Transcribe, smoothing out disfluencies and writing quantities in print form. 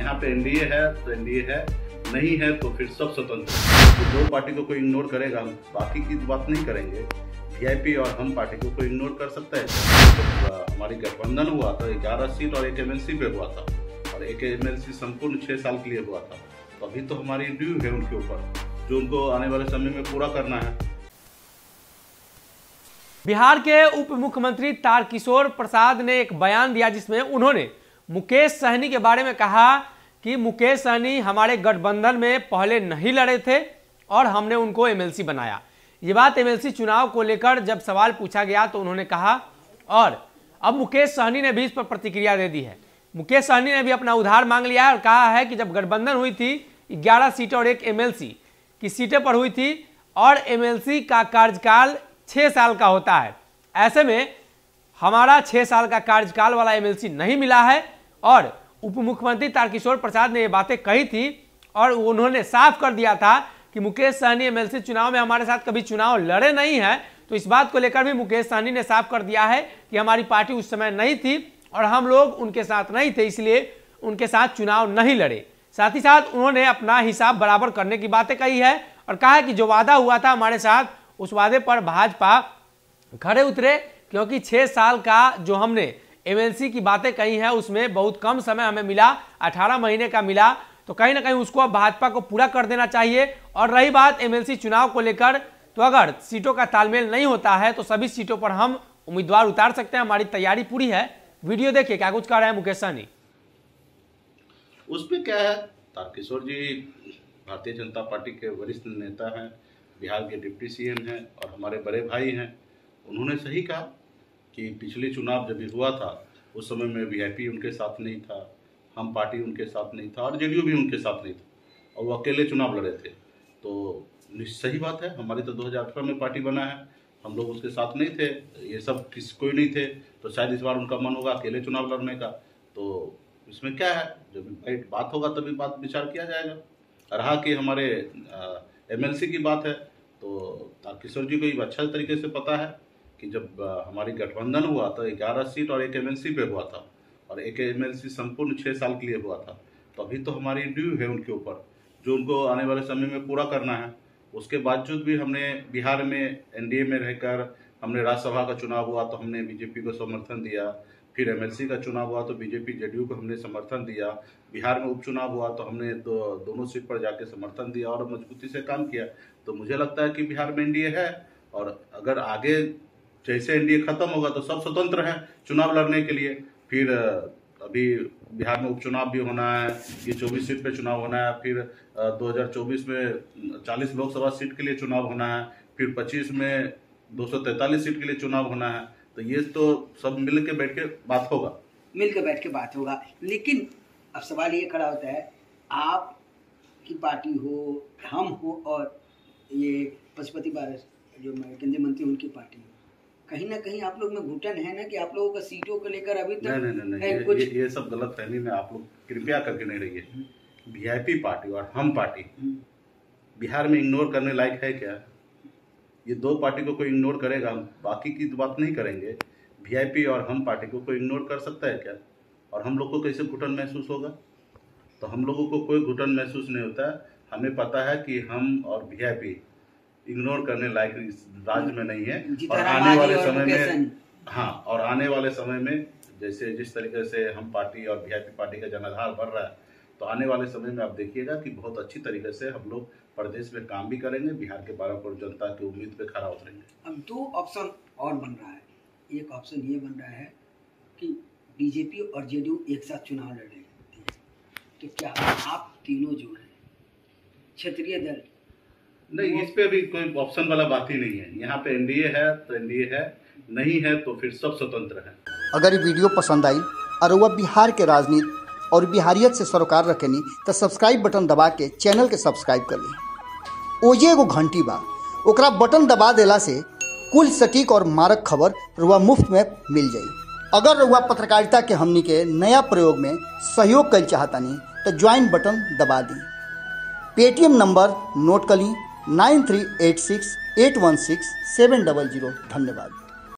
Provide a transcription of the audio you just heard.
यहाँ पे एनडीए है तो एनडीए है, नहीं है तो फिर सब स्वतंत्र। तो दो पार्टी को कोई इग्नोर करेगा, हम बाकी की बात नहीं करेंगे। वीआईपी और हम पार्टी को कोई इग्नोर कर सकता है? जब हमारी गठबंधन हुआ था 11 सीट और एक एमएलसी पे हुआ था, और एक एमएलसी संपूर्ण 6 साल के लिए हुआ था, तो अभी तो हमारी ड्यू है उनके ऊपर, जो उनको आने वाले समय में पूरा करना है। बिहार के उप मुख्यमंत्री तारकिशोर प्रसाद ने एक बयान दिया जिसमें उन्होंने मुकेश सहनी के बारे में कहा कि मुकेश सहनी हमारे गठबंधन में पहले नहीं लड़े थे और हमने उनको एमएलसी बनाया। ये बात एमएलसी चुनाव को लेकर जब सवाल पूछा गया तो उन्होंने कहा, और अब मुकेश सहनी ने भी इस पर प्रतिक्रिया दे दी है। मुकेश सहनी ने भी अपना उधार मांग लिया है और कहा है कि जब गठबंधन हुई थी 11 सीटें और एक एमएलसी की सीटें पर हुई थी और एमएलसी का कार्यकाल 6 साल का होता है, ऐसे में हमारा 6 साल का कार्यकाल वाला एमएलसी नहीं मिला है। और उप मुख्यमंत्री तारकिशोर प्रसाद ने ये बातें कही थी और उन्होंने साफ कर दिया था कि मुकेश सहनी एमएलसी चुनाव में हमारे साथ कभी चुनाव लड़े नहीं है। तो इस बात को लेकर भी मुकेश सहनी ने साफ कर दिया है कि हमारी पार्टी उस समय नहीं थी और हम लोग उनके साथ नहीं थे, इसलिए उनके साथ चुनाव नहीं लड़े। साथ ही साथ उन्होंने अपना हिसाब बराबर करने की बातें कही है और कहा है कि जो वादा हुआ था हमारे साथ, उस वादे पर भाजपा खड़े उतरे, क्योंकि 6 साल का जो हमने एमएलसी की बातें कही हैं उसमें बहुत कम समय हमें मिला, 18 महीने का मिला, तो कहीं ना कहीं उसको अब भाजपा को पूरा कर देना चाहिए। और रही बात एमएलसी चुनाव को लेकर, तो अगर सीटों का तालमेल नहीं होता है तो सभी सीटों पर हम उम्मीदवार उतार सकते हैं, हमारी तैयारी पूरी है। वीडियो देखिए क्या कुछ कह रहे हैं मुकेश सहनी। उस पर क्या है, तारकिशोर जी भारतीय जनता पार्टी के वरिष्ठ नेता हैं, बिहार के डिप्टी सीएम हैं और हमारे बड़े भाई हैं। उन्होंने सही कहा कि पिछले चुनाव जब भी हुआ था उस समय में वीआईपी उनके साथ नहीं था, हम पार्टी उनके साथ नहीं था और जेडीयू भी उनके साथ नहीं था और वो अकेले चुनाव लड़े थे। तो सही बात है, हमारी तो 2018 में पार्टी बना है, हम लोग उसके साथ नहीं थे, ये सब कोई नहीं थे, तो शायद इस बार उनका मन होगा अकेले चुनाव लड़ने का। तो इसमें क्या है, जब बात होगा तभी बात विचार किया जाएगा। रहा कि हमारे एमएलसी की बात है, तो तारकिशोर जी को अच्छा तरीके से पता है कि जब हमारी गठबंधन हुआ था 11 सीट और एक एमएलसी पे हुआ था, और एक एमएलसी संपूर्ण 6 साल के लिए हुआ था, तो अभी तो हमारी ड्यू है उनके ऊपर, जो उनको आने वाले समय में पूरा करना है। उसके बावजूद भी हमने बिहार में एनडीए में रहकर, हमने राज्यसभा का चुनाव हुआ तो हमने बीजेपी को समर्थन दिया, फिर एमएलसी का चुनाव हुआ तो बीजेपी जेडीयू को हमने समर्थन दिया, बिहार में उपचुनाव हुआ तो हमने दोनों सीट पर जाके समर्थन दिया और मजबूती से काम किया। तो मुझे लगता है कि बिहार में एनडीए है, और अगर आगे जैसे एनडीए खत्म होगा तो सब स्वतंत्र हैं चुनाव लड़ने के लिए। फिर अभी बिहार में उपचुनाव भी होना है, ये 24 सीट पे चुनाव होना है, फिर 2024 में 40 लोकसभा सीट के लिए चुनाव होना है, फिर 25 में 243 सीट के लिए चुनाव होना है। तो ये तो सब मिल के बैठ के बात होगा, लेकिन अब सवाल ये खड़ा होता है, आप की पार्टी हो, हम हो और ये पशुपति बारस जो केंद्रीय मंत्री उनकी पार्टी हो, कहीं ना कहीं आप लोग में घुटन है ना कि आप लोगों का सीटों को लेकर अभी तक नहीं, ये सब गलत फहमी में आप लोग कृपया करके नहीं रहिए। वीआईपी पार्टी और हम पार्टी बिहार में इग्नोर करने लायक है क्या? ये दो पार्टी को कोई इग्नोर करेगा, हम बाकी की बात नहीं करेंगे। वीआईपी और हम पार्टी को कोई इग्नोर कर सकता है क्या? और हम लोग को कैसे घुटन महसूस होगा? तो हम लोगों को कोई घुटन महसूस नहीं होता है। हमें पता है कि हम और वीआईपी इग्नोर करने लायक इस राज्य में नहीं है, और आने वाले समय में, हाँ, और आने वाले समय में जैसे जिस तरीके से हम पार्टी और वीआईपी पार्टी का जनाधार बढ़ रहा है, तो आने वाले समय में आप देखिएगा कि बहुत अच्छी तरीके से हम लोग प्रदेश में काम भी करेंगे, बिहार के 12 करोड़ जनता की उम्मीद पे खरा उतरेंगे। अब 2 ऑप्शन और बन रहा है। एक ऑप्शन ये बन रहा है कि बीजेपी और जेडीयू एक साथ चुनाव लड़े, तो क्या आप तीनों जो हैं क्षेत्रीय दल? नहीं, इस पे भी कोई ऑप्शन वाला बात ही नहीं है। यहाँ पे एनडीए है तो एनडीए है, नहीं है तो फिर सब स्वतंत्र है। अगर ये वीडियो पसंद आई और वह बिहार के राजनीति और बिहारियत से सरोकार रखेनी तो सब्सक्राइब बटन दबा के चैनल के सब्सक्राइब कर ली। ओजे एगो घंटी बा, ओकरा बटन दबा देला से कुल सटीक और मारक खबर रुआ मुफ्त में मिल जाई। अगर रुआ पत्रकारिता के हमनी के नया प्रयोग में सहयोग कर चाहतानी तो ज्वाइन बटन दबा दी। पेटीएम नंबर नोट कर ली 9386816700। धन्यवाद।